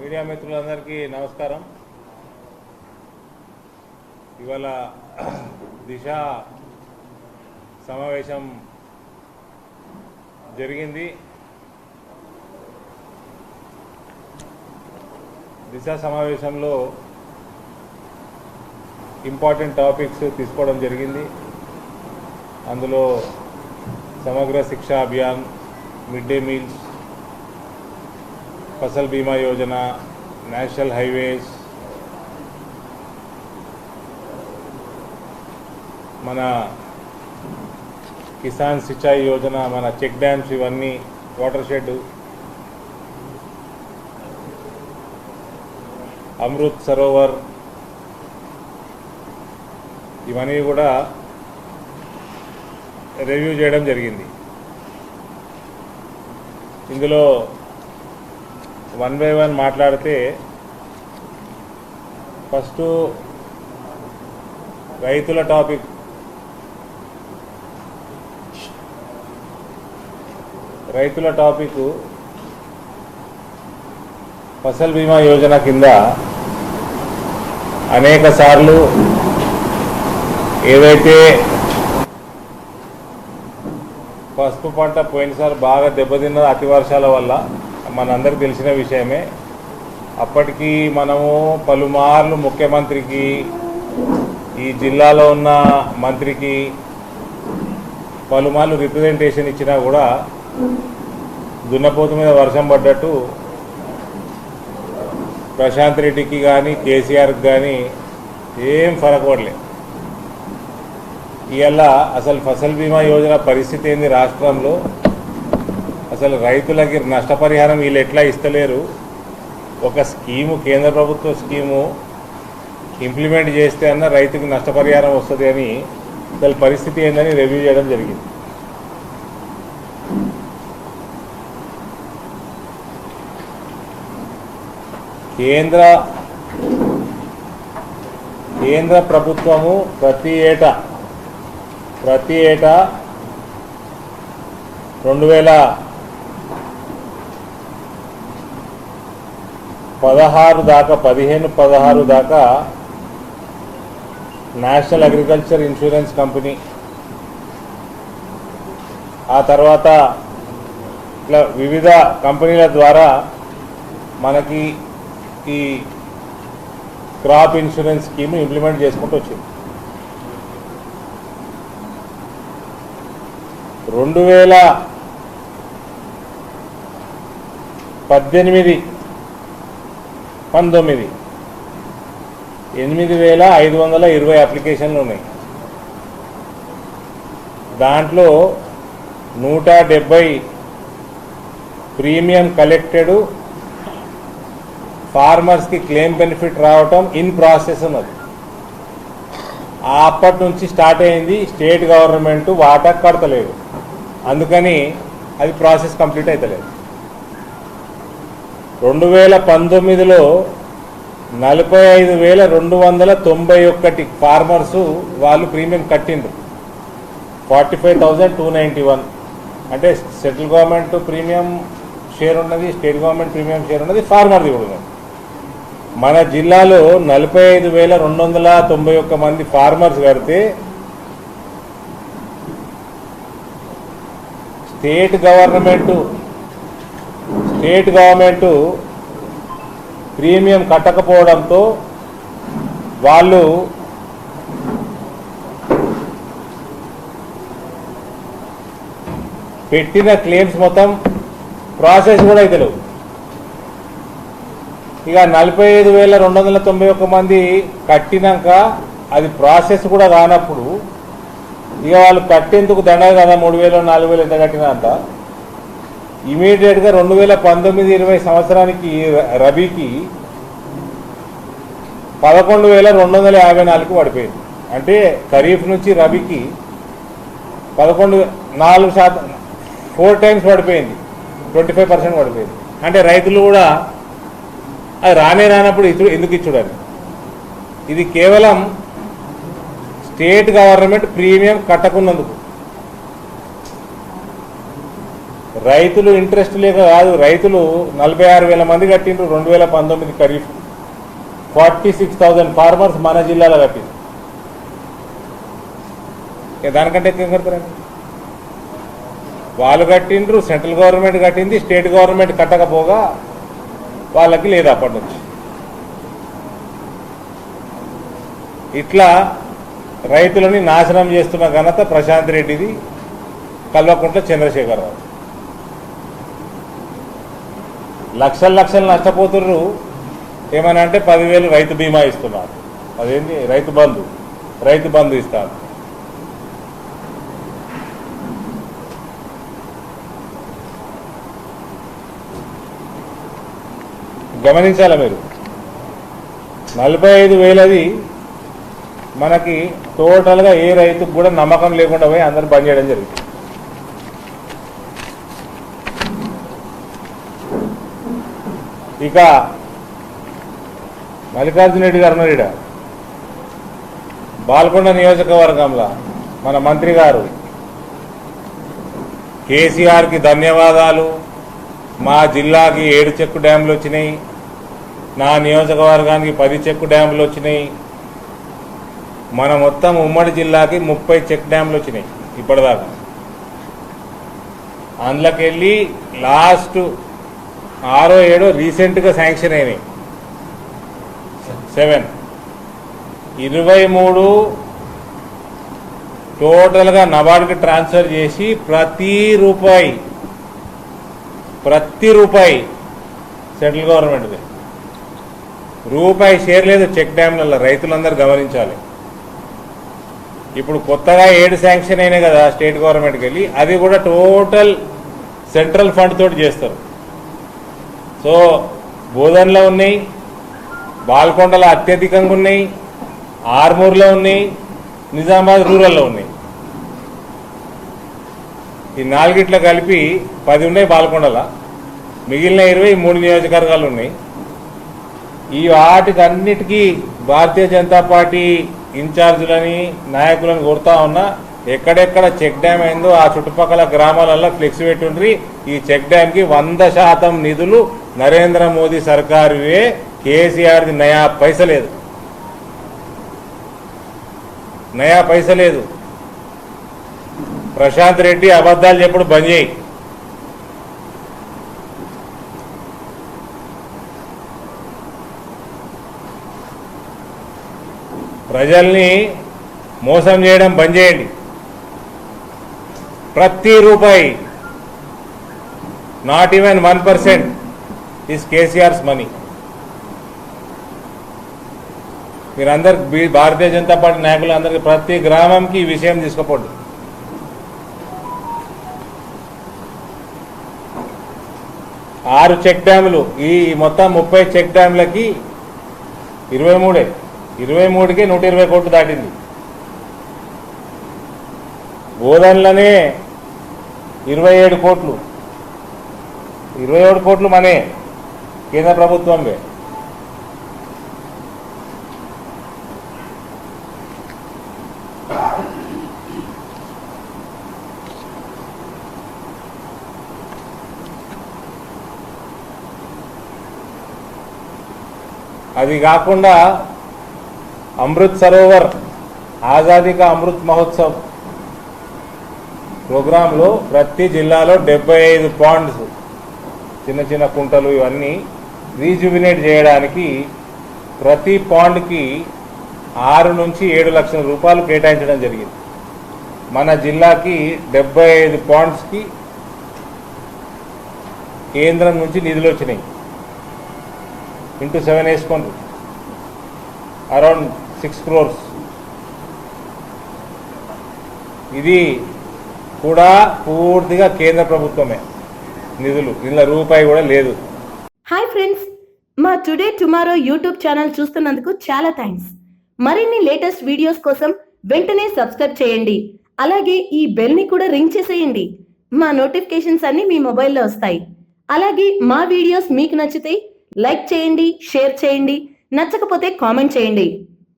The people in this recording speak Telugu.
మీడియా మిత్రులందరికీ నమస్కారం. ఇవాళ దిశ సమావేశం జరిగింది. దిశ సమావేశంలో ఇంపార్టెంట్ టాపిక్స్ తీసుకోవడం జరిగింది. అందులో సమగ్ర శిక్షా Abhiyan, mid day meals, Fasal బీమా యోజన, నేషనల్ హైవేస్, మన కిసాన్ సిచాయి యోజన, మన చెక్ డ్యామ్స్, ఇవన్నీ, వాటర్ షెడ్, అమృత్ సరోవర్, ఇవన్నీ కూడా రివ్యూ చేయడం జరిగింది. ఇందులో 1 by 1 మాట్లాడితే ఫస్ట్ రైతుల టాపిక్. ఫసల్ బీమా యోజన కింద అనేక సార్లు ఏదైతే పసుపు పంట పోయినసారి బాగా దెబ్బతిన్నది అతి వర్షాల వల్ల, మనందరికీ తెలిసిన విషయమే. అప్పటికి మనము పలుమార్లు ముఖ్యమంత్రికి, ఈ జిల్లాలో ఉన్న మంత్రికి పలుమార్లు రిప్రజెంటేషన్ ఇచ్చినా కూడా దున్నపోతు మీద వర్షం పడ్డట్టు ప్రశాంత్ రెడ్డికి కానీ కేసీఆర్కి కానీ ఏం ఫరక్ పడలేదు. ఇవాళ అసలు ఫసల్ బీమా యోజన పరిస్థితి ఏంది రాష్ట్రంలో, అసలు రైతులకి నష్టపరిహారం వీళ్ళు ఎట్లా ఇస్తలేరు, ఒక స్కీము, కేంద్ర ప్రభుత్వ స్కీము ఇంప్లిమెంట్ చేస్తే అన్న రైతుకి నష్టపరిహారం వస్తుంది అని అసలు పరిస్థితి ఏందని రివ్యూ చేయడం జరిగింది. కేంద్ర ప్రభుత్వము ప్రతి ఏటా 2016 దాకా నేషనల్ అగ్రికల్చర్ ఇన్సూరెన్స్ కంపెనీ, ఆ తర్వాత ఇట్లా వివిధ కంపెనీల ద్వారా మనకి ఈ క్రాప్ ఇన్సూరెన్స్ స్కీమ్ ఇంప్లిమెంట్ చేసుకుంటూ వచ్చింది. 2018-19 8,520 అప్లికేషన్లు ఉన్నాయి. దాంట్లో 170 ప్రీమియం కలెక్టెడ్, ఫార్మర్స్కి క్లెయిమ్ బెనిఫిట్ రావటం ఇన్ ప్రాసెస్ ఉన్నది. అప్పటి నుంచి స్టార్ట్ అయింది. స్టేట్ గవర్నమెంట్ వాటా కడతలేదు, అందుకని అది ప్రాసెస్ కంప్లీట్ అవుతలేదు. 2019లో 45,291 ఫార్మర్సు వాళ్ళు ప్రీమియం కట్టిండ్రు. 45,291 అంటే సెంట్రల్ గవర్నమెంట్ ప్రీమియం షేర్ ఉన్నది, స్టేట్ గవర్నమెంట్ ప్రీమియం షేర్ ఉన్నది, ఫార్మర్ది కూడా ఉన్నది. మన జిల్లాలో 45,291 మంది ఫార్మర్స్ కడితే స్టేట్ గవర్నమెంట్ ప్రీమియం కట్టకపోవడంతో వాళ్ళు పెట్టిన క్లెయిమ్స్ మొత్తం ప్రాసెస్ కూడా అయితే లేవు. ఇక 45,291 మంది కట్టినాక అది ప్రాసెస్ కూడా కానప్పుడు ఇక వాళ్ళు కట్టేందుకు దండగ కదా, 3,000 4,000 ఎంత కట్టినా అంత ఇమీడియట్గా 2019-20 సంవత్సరానికి రబీకి 11,254 పడిపోయింది. అంటే ఖరీఫ్ నుంచి రబీకి 4% 4 టైమ్స్ పడిపోయింది, 25% పడిపోయింది. అంటే రైతులు కూడా అది రానప్పుడు ఎందుకు ఇచ్చుడని. ఇది కేవలం స్టేట్ గవర్నమెంట్ ప్రీమియం కట్టకున్నందుకు. రైతులు ఇంట్రెస్ట్ లేక కాదు, రైతులు 46,000 మంది కట్టిండ్రు 2019 ఖరీఫ్. 46,000 ఫార్మర్స్ మన జిల్లాలో కట్టిండ్రు. దానికంటే ఎక్కువ కడతారండి. వాళ్ళు కట్టిండ్రు, సెంట్రల్ గవర్నమెంట్ కట్టింది, స్టేట్ గవర్నమెంట్ కట్టకపోగా వాళ్ళకి లేదు అప్పటి నుంచి. ఇట్లా రైతులని నాశనం చేస్తున్న ఘనత ప్రశాంత్ రెడ్డిది, కల్వకుంట్ల చంద్రశేఖరరావు. లక్షలు నష్టపోతున్నారు. ఏమని అంటే 10,000 రైతు బీమా ఇస్తున్నారు. అదేంటి రైతు బంధు ఇస్తారు. గమనించాలా మీరు, 45,000 మనకి టోటల్గా ఏ రైతుకు కూడా నమ్మకం లేకుండా పోయి అందరూ బంద్ చేయడం జరిగింది. ఇక మల్లికార్జున రెడ్డి గారు ఉన్నారీడ, బాల్కొండ నియోజకవర్గంలో మన మంత్రి గారు కేసీఆర్కి ధన్యవాదాలు, మా జిల్లాకి 7 చెక్కు డ్యాములు వచ్చినాయి, నా నియోజకవర్గానికి 10 చెక్కు డ్యాములు వచ్చినాయి, మన మొత్తం ఉమ్మడి జిల్లాకి 30 చెక్ డ్యాములు వచ్చినాయి ఇప్పటిదాకా. అందులోకెళ్ళి లాస్ట్ 6 7 రీసెంట్గా శాంక్షన్ అయినాయి 7. 23 టోటల్గా నబార్డ్కి ట్రాన్స్ఫర్ చేసి ప్రతి రూపాయి సెంట్రల్ గవర్నమెంట్ది. రూపాయి షేర్ లేదు చెక్ డ్యామ్లలో. రైతులందరూ గమనించాలి. ఇప్పుడు కొత్తగా 7 శాంక్షన్ అయినాయి కదా స్టేట్ గవర్నమెంట్కి వెళ్ళి, అది కూడా టోటల్ సెంట్రల్ ఫండ్ తోటి చేస్తారు. సో బోధన్లో ఉన్నాయి, బాల్కొండలో అత్యధికంగా ఉన్నాయి, ఆర్మూర్లో ఉన్నాయి, నిజామాబాద్ రూరల్లో ఉన్నాయి. ఈ 4 కలిపి 10 ఉన్నాయి బాల్కొండలో, మిగిలిన 23 నియోజకవర్గాలు ఉన్నాయి. ఈ వాటికి అన్నిటికీ భారతీయ జనతా పార్టీ ఇన్ఛార్జీలని నాయకులను కోరుతా ఉన్నా, ఎక్కడెక్కడ చెక్ డ్యామ్ అయిందో ఆ చుట్టుపక్కల గ్రామాలలో ఫ్లెక్స్ పెట్టుండ్రి. ఈ చెక్ డ్యామ్కి 100% నిధులు నరేంద్ర మోదీ సర్కారువే, కేసీఆర్ది నయా పైస లేదు. ప్రశాంత్ రెడ్డి అబద్ధాలు చెప్పుడు బంద్ చేయి. ప్రజల్ని మోసం చేయడం బంద్ చేయండి. ప్రతి రూపాయి, not even 1% is KCR's money. మీరందరు భారతీయ జనతా పార్టీ నాయకులందరికీ ప్రతి గ్రామంకి ఈ విషయం తీసుకుపోండి. ఆరు చెక్ డ్యాములు, ఈ మొత్తం 30 చెక్ డ్యాములకి 23కి 120 కోట్లు దాటింది. బోధన్లనే 27 కోట్లు, 27 కోట్లు మనే కేంద్ర ప్రభుత్వంవే. అది కాకుండా అమృత్ సరోవర్, ఆజాదీ కా అమృత్ మహోత్సవ్ ప్రోగ్రాంలో ప్రతి జిల్లాలో 75 పాండ్స్, చిన్న చిన్న కుంటలు ఇవన్నీ రీజువినేట్ చేయడానికి ప్రతి పాండ్కి 6 నుంచి 7 లక్షల రూపాయలు కేటాయించడం జరిగింది. మన జిల్లాకి 75 పాండ్స్కి కేంద్రం నుంచి నిధులు వచ్చినాయి. ఇంటూ 7 వేసుకోండి, అరౌండ్ 6 crores. ఇది కూడా పూర్తిగా కేంద్ర ప్రభుత్వమే నిధులు, ఇందులో రూపాయి కూడా లేదు. హాయ్ ఫ్రెండ్స్, మా టుడే టుమారో యూట్యూబ్ ఛానల్ చూస్తున్నందుకు చాలా థ్యాంక్స్. మరిన్ని లేటెస్ట్ వీడియోస్ కోసం వెంటనే సబ్స్క్రైబ్ చేయండి. అలాగే ఈ బెల్ ని కూడా రింగ్ చేసేయండి. మా నోటిఫికేషన్స్ అన్ని మీ మొబైల్లో వస్తాయి. అలాగే మా వీడియోస్ మీకు నచ్చితే లైక్ చేయండి, షేర్ చేయండి, నచ్చకపోతే కామెంట్ చేయండి.